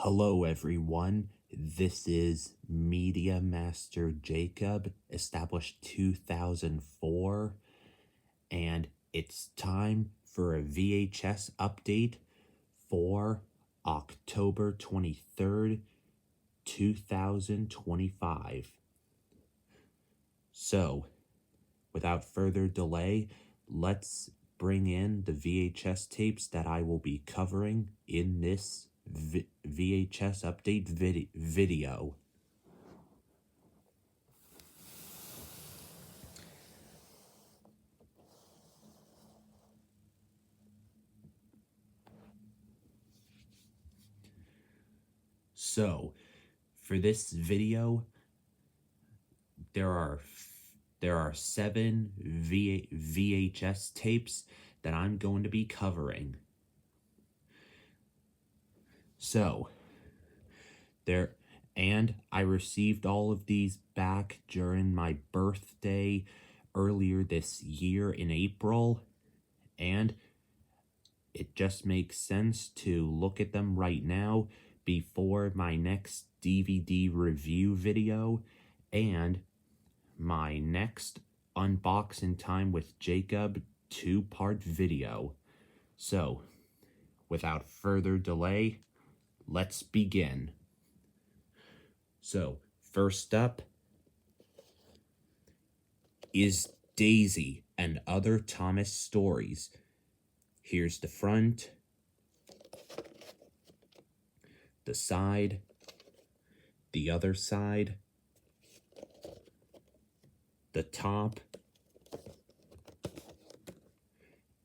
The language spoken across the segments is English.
Hello everyone, this is Media Master Jacob, established 2004, and it's time for a VHS update for October 23rd, 2025. So, without further delay, let's bring in the VHS tapes that I will be covering in this VHS update video. So, for this video, there are 7 VHS tapes that I'm going to be covering. So, I received all of these back during my birthday earlier this year in April, and it just makes sense to look at them right now before my next DVD review video and my next Unboxing Time with Jacob 2-part video. So, without further delay, let's begin. So, first up is Daisy and Other Thomas Stories. Here's the front, the side, the other side, the top,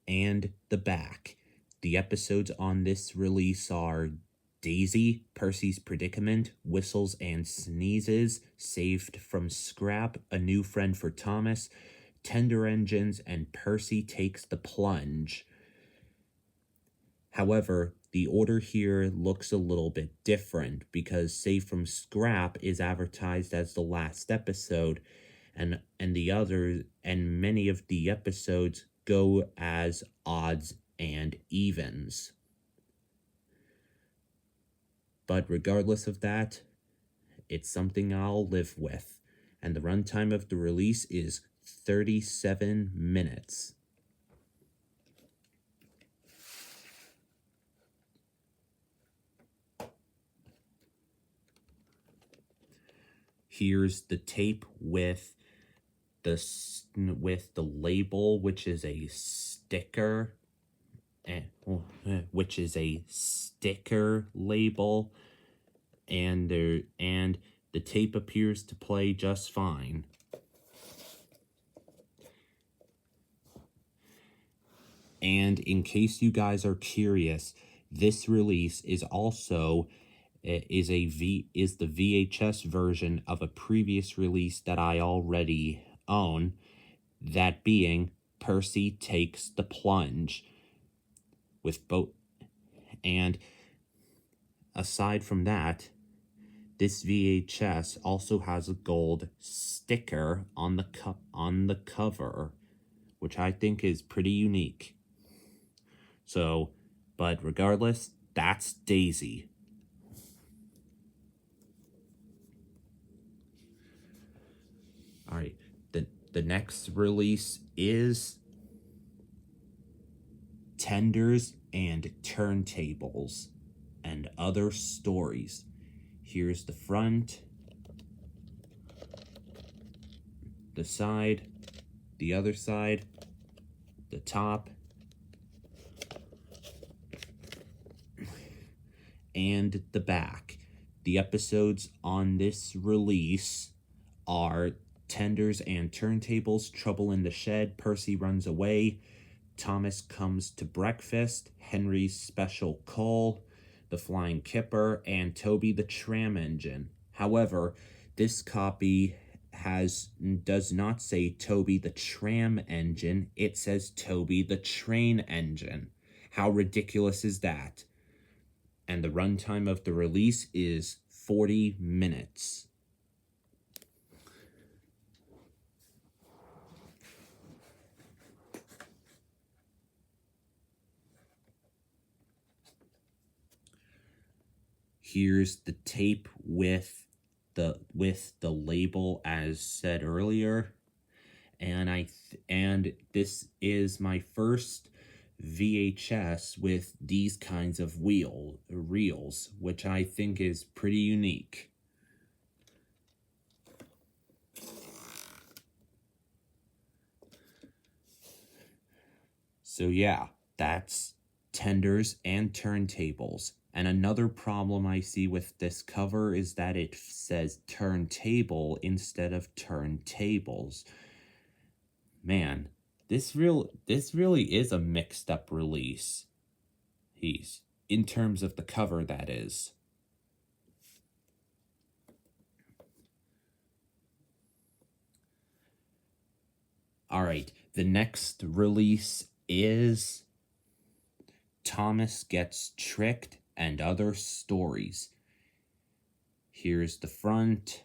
and the back. The episodes on this release are Daisy, Percy's Predicament, Whistles and Sneezes, Saved from Scrap, A New Friend for Thomas, Tender Engines, and Percy Takes the Plunge. However, the order here looks a little bit different because Saved from Scrap is advertised as the last episode, and many of the episodes go as odds and evens. But regardless of that, it's something I'll live with, and the runtime of the release is 37 minutes. Here's the tape with the label, which is a sticker, label, and the tape appears to play just fine. And in case you guys are curious, this release is also is the VHS version of a previous release that I already own, that being Percy Takes the Plunge, with both. And aside from that, this VHS also has a gold sticker on the cover, which I think is pretty unique. So, but regardless, that's Daisy. Alright, the next release is Tenders and Turntables and Other Stories. Here's the front, the side, the other side, the top, and the back. The episodes on this release are Tenders and Turntables, Trouble in the Shed, Percy Runs Away, Thomas Comes to Breakfast, Henry's Special Call, The Flying Kipper, and Toby the Tram Engine. However, this copy does not say Toby the Tram Engine, it says Toby the Train Engine. How ridiculous is that? And the runtime of the release is 40 minutes. Here's the tape with the label as said earlier, and this is my first VHS with these kinds of reels, which I think is pretty unique. So yeah, that's tenders and turntables. And another problem I see with this cover is that it says turntable instead of turntables. Man, this really is a mixed up release. He's in terms of the cover, that is. All right, the next release is Thomas Gets Tricked and Other Stories. Here's the front,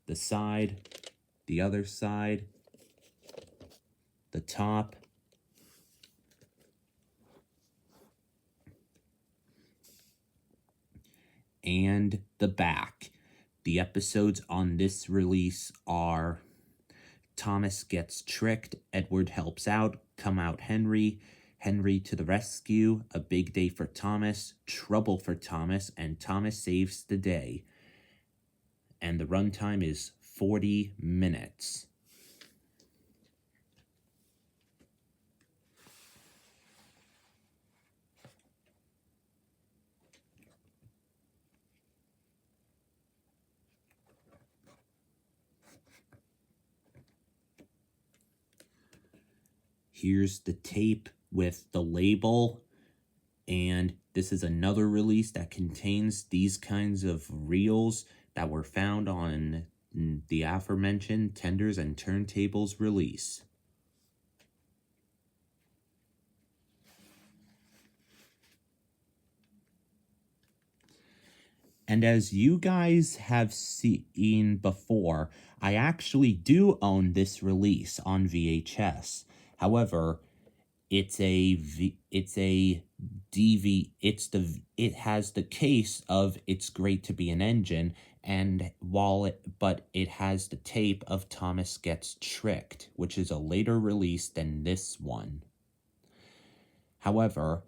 the side, the other side, the top, and the back. The episodes on this release are Thomas Gets Tricked, Edward Helps Out, Come Out Henry, Henry to the Rescue, A Big Day for Thomas, Trouble for Thomas, and Thomas Saves the Day. And the runtime is 40 minutes. Here's the tape with the label, and this is another release that contains these kinds of reels that were found on the aforementioned Tenders and Turntables release. And as you guys have seen before, I actually do own this release on VHS. However, it has the case of It's Great to Be an Engine, and but it has the tape of Thomas Gets Tricked, which is a later release than this one. However,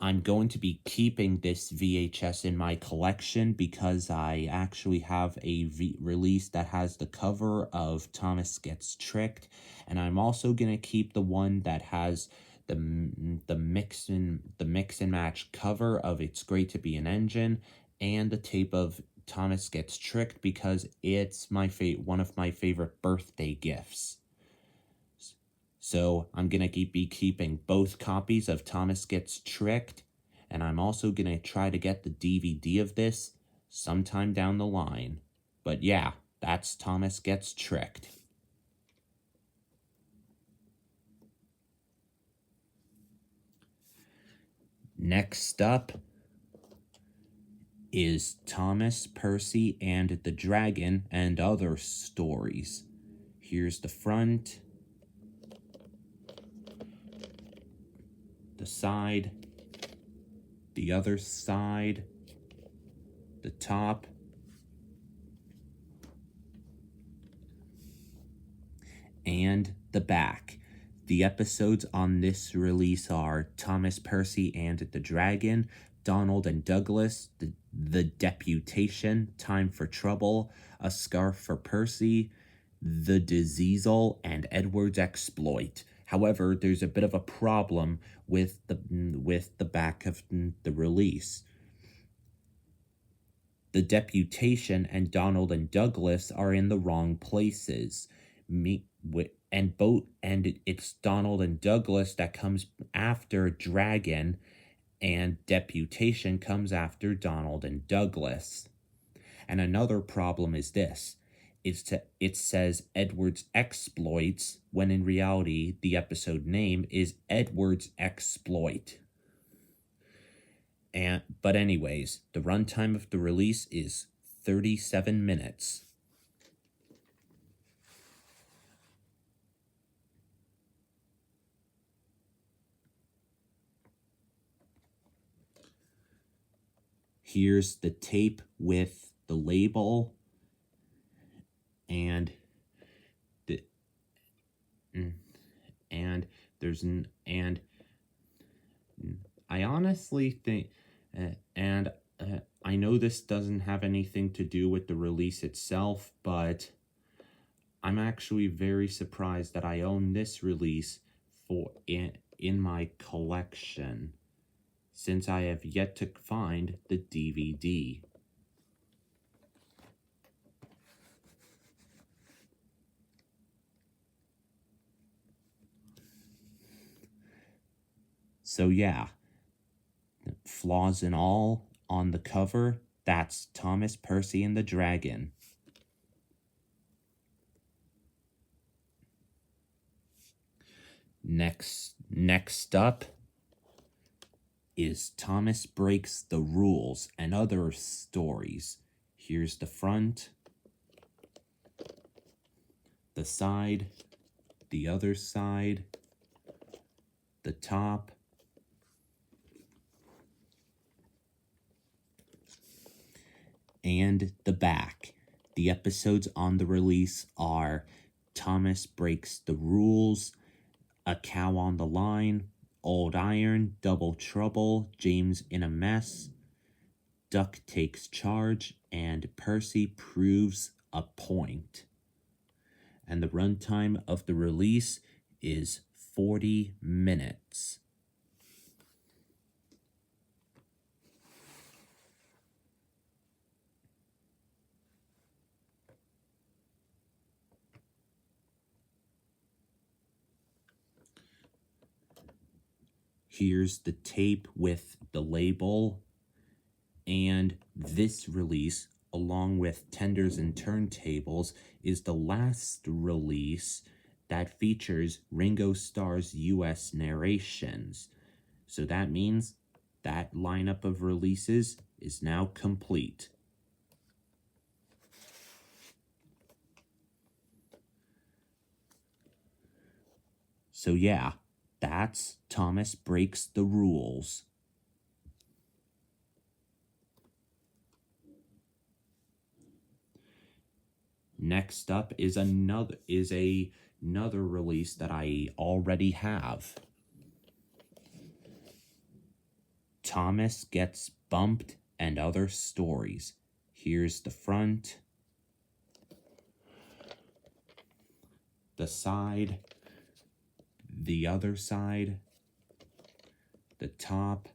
I'm going to be keeping this VHS in my collection because I actually have a release that has the cover of Thomas Gets Tricked, and I'm also going to keep the one that has the mix and match cover of It's Great to Be an Engine and the tape of Thomas Gets Tricked because it's one of my favorite birthday gifts. So I'm going to be keeping both copies of Thomas Gets Tricked, and I'm also going to try to get the DVD of this sometime down the line. But yeah, that's Thomas Gets Tricked. Next up is Thomas, Percy, and the Dragon and Other Stories. Here's the front, the side, the other side, the top, and the back. The episodes on this release are Thomas, Percy, and the Dragon, Donald and Douglas, the Deputation, Time for Trouble, A Scarf for Percy, The Diseasel, and Edward's Exploit. However, there's a bit of a problem with the back of the release. The Deputation and Donald and Douglas are in the wrong places. It's Donald and Douglas that comes after Dragon, and Deputation comes after Donald and Douglas. And another problem is this. It says Edward's Exploits, when in reality the episode name is Edward's Exploit. But anyways, the runtime of the release is 37 minutes. Here's the tape with the label, and the and there's and I honestly think, and I know this doesn't have anything to do with the release itself, but I'm actually very surprised that I own this release in my collection, since I have yet to find the DVD. So yeah, flaws and all on the cover, that's Thomas Percy and the Dragon. Next up is Thomas Breaks the Rules and Other Stories. Here's the front, the side, the other side, the top, and the back. The episodes on the release are Thomas Breaks the Rules, A Cow on the Line, Old Iron, Double Trouble, James in a Mess, Duck Takes Charge, and Percy Proves a Point. And the runtime of the release is 40 minutes. Here's the tape with the label, and this release, along with Tenders and Turntables, is the last release that features Ringo Starr's US narrations. So that means that lineup of releases is now complete. So yeah, that's Thomas Breaks the Rules. Next up is another release that I already have. Thomas Gets Bumped and Other Stories. Here's the front, the side, the other side, the top,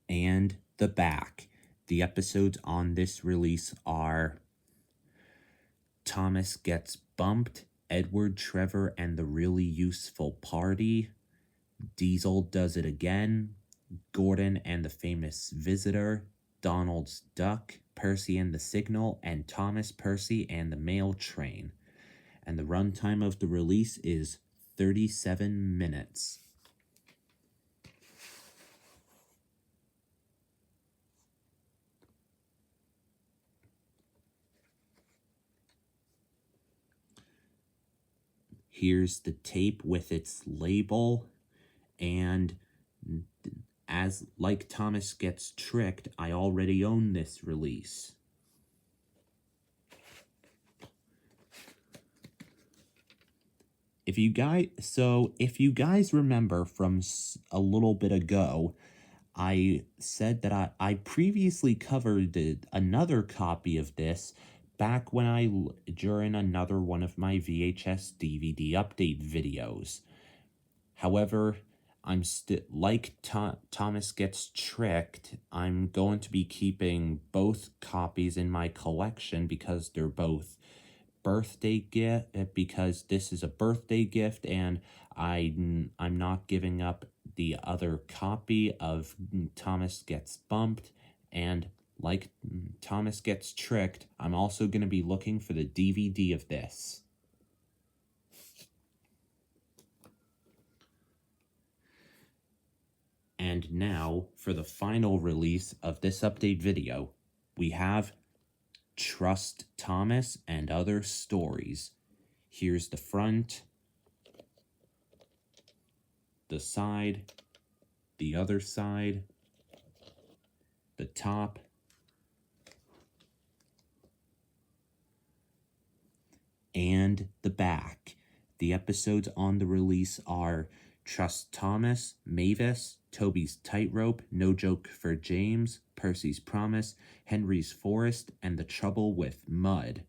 and the back. The episodes on this release are Thomas Gets Bumped, Edward, Trevor, and the Really Useful Party, Diesel Does It Again, Gordon and the Famous Visitor, Donald's Duck, Percy and the Signal, and Thomas Percy and the Mail Train. And the runtime of the release is 37 minutes. Here's the tape with its label, and as like Thomas Gets Tricked, I already own this release. If you guys remember from a little bit ago, I said that I previously covered another copy of this back when during another one of my VHS DVD update videos. However, I'm still like Thomas Gets Tricked. I'm going to be keeping both copies in my collection because they're both birthday gift, because this is a birthday gift, and I'm not giving up the other copy of Thomas Gets Bumped. And like Thomas Gets Tricked, I'm also going to be looking for the DVD of this. And now, for the final release of this update video, we have Trust Thomas and Other Stories. Here's the front, the side, the other side, the top, and the back. The episodes on the release are Trust Thomas, Mavis, Toby's Tightrope, No Joke for James, Percy's Promise, Henry's Forest, and The Trouble with Mud.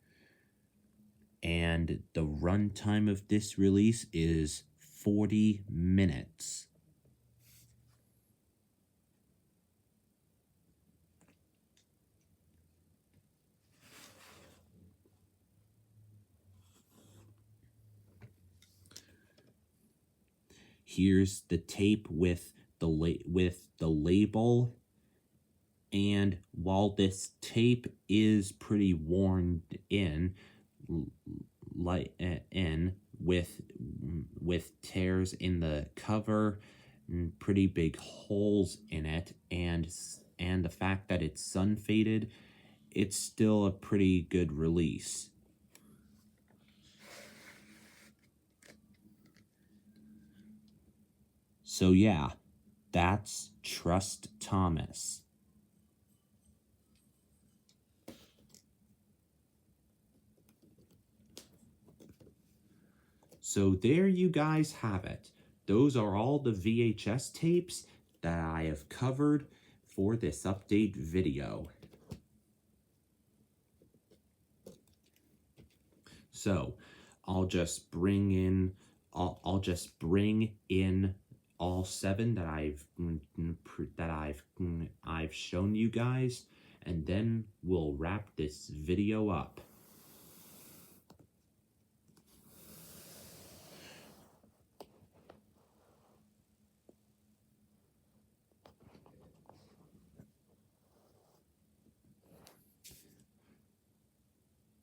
And the runtime of this release is 40 minutes. Here's the tape with the label, and while this tape is pretty worn in, with tears in the cover, pretty big holes in it, and the fact that it's sun faded, it's still a pretty good release. So yeah, that's Trust Thomas. So there you guys have it. Those are all the VHS tapes that I have covered for this update video. So I'll just bring in all 7 that I've shown you guys, and then we'll wrap this video up.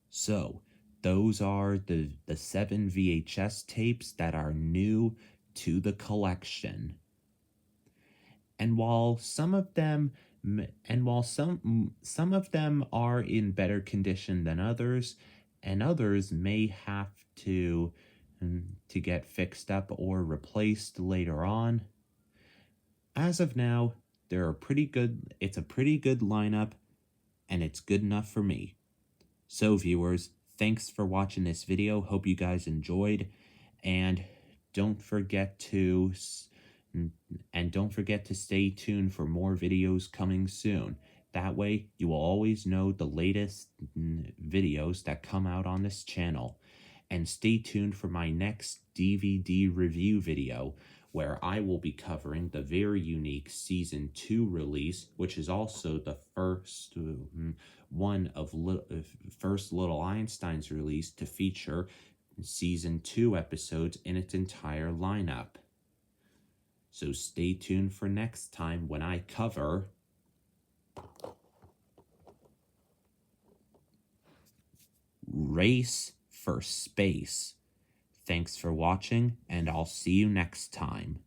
So those are the 7 VHS tapes that are new to the collection. And while some of them are in better condition than others, and others may have to get fixed up or replaced later on, as of now, it's a pretty good lineup, and it's good enough for me. So viewers, thanks for watching this video. Hope you guys enjoyed, and don't forget to stay tuned for more videos coming soon. That way, you will always know the latest videos that come out on this channel. And stay tuned for my next DVD review video, where I will be covering the very unique Season 2 release, which is also the first one of first Little Einstein's release to feature Season 2 episodes in its entire lineup. So stay tuned for next time when I cover Race for Space. Thanks for watching, and I'll see you next time.